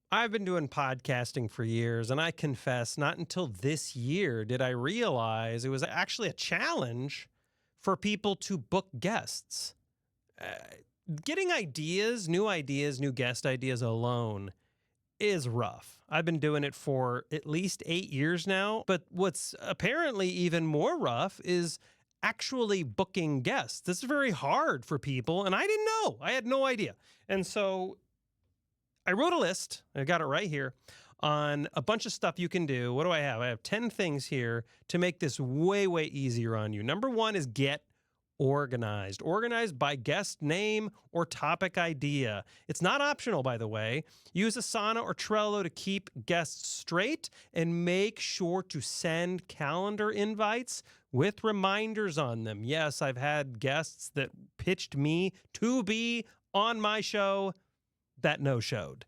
I've been doing podcasting for years, and I confess not until this year did I realize it was actually a challenge for people to book guests. Getting ideas, new guest ideas alone is rough. I've been doing it for at least 8 years now, but what's apparently even more rough is actually booking guests. This is very hard for people, and I didn't know. I had no idea. And so I wrote a list, I got it right here, on a bunch of stuff you can do. What do I have? I have 10 things here to make this way, way easier on you. Number one is get organized. Organized by guest name or topic idea. It's not optional, by the way. Use Asana or Trello to keep guests straight and make sure to send calendar invites with reminders on them. Yes, I've had guests that pitched me to be on my show that no-showed.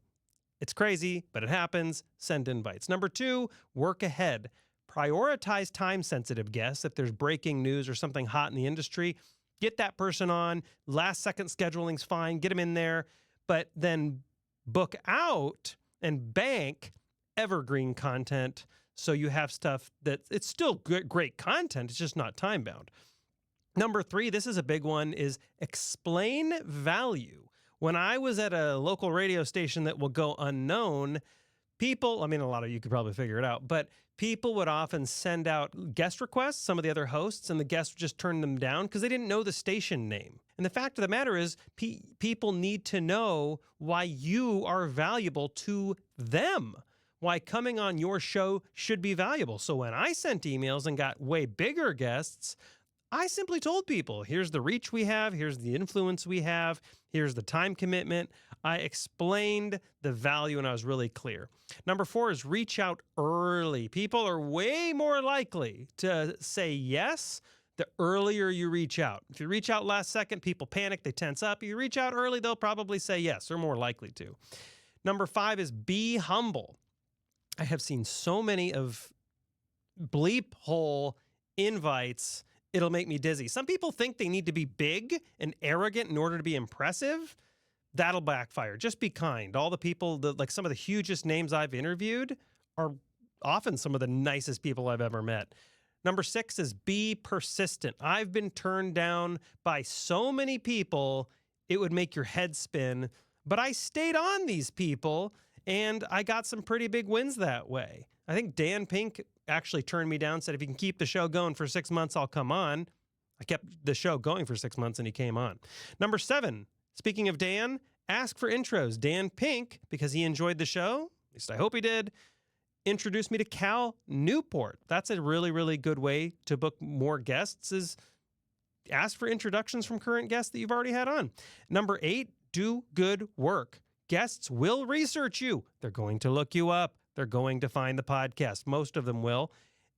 It's crazy, but it happens. Send invites. Number two, work ahead. Prioritize time-sensitive guests. If there's breaking news or something hot in the industry, get that person on. Last-second scheduling's fine. Get them in there. But then book out and bank evergreen content so you have stuff that it's still good, great content. It's just not time-bound. Number three, this is a big one, is explain value. When I was at a local radio station that will go unknown, people, a lot of you could probably figure it out, but people would often send out guest requests, some of the other hosts, and the guests would just turn them down because they didn't know the station name. And the fact of the matter is, people need to know why you are valuable to them, why coming on your show should be valuable. So when I sent emails and got way bigger guests, I simply told people, here's the reach we have, here's the influence we have, here's the time commitment. I explained the value and I was really clear. Number four is reach out early. People are way more likely to say yes the earlier you reach out. If you reach out last second, people panic, they tense up. If you reach out early, they'll probably say yes. They're more likely to. Number five is be humble. I have seen so many of bleep hole invites, it'll make me dizzy. Some people think they need to be big and arrogant in order to be impressive. That'll backfire. Just be kind. All the people, like some of the hugest names I've interviewed are often some of the nicest people I've ever met. Number six is be persistent. I've been turned down by so many people, it would make your head spin. But I stayed on these people, and I got some pretty big wins that way. I think Dan Pink actually turned me down, said, if you can keep the show going for 6 months, I'll come on. I kept the show going for 6 months, and he came on. Number seven, speaking of Dan, ask for intros. Dan Pink, because he enjoyed the show, at least I hope he did, introduced me to Cal Newport. That's a really, really good way to book more guests, is ask for introductions from current guests that you've already had on. Number eight, do good work. Guests will research you. They're going to look you up. They're going to find the podcast. Most of them will.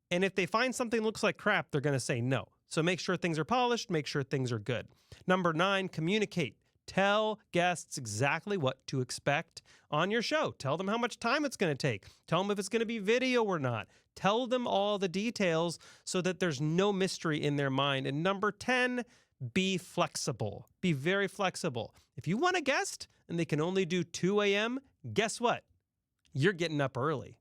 And if they find something that looks like crap, they're going to say no. So make sure things are polished. Make sure things are good. Number nine, communicate. Tell guests exactly what to expect on your show. Tell them how much time it's going to take. Tell them if it's going to be video or not. Tell them all the details so that there's no mystery in their mind. And number 10, be flexible. Be very flexible. If you want a guest and they can only do 2 a.m., guess what? You're getting up early.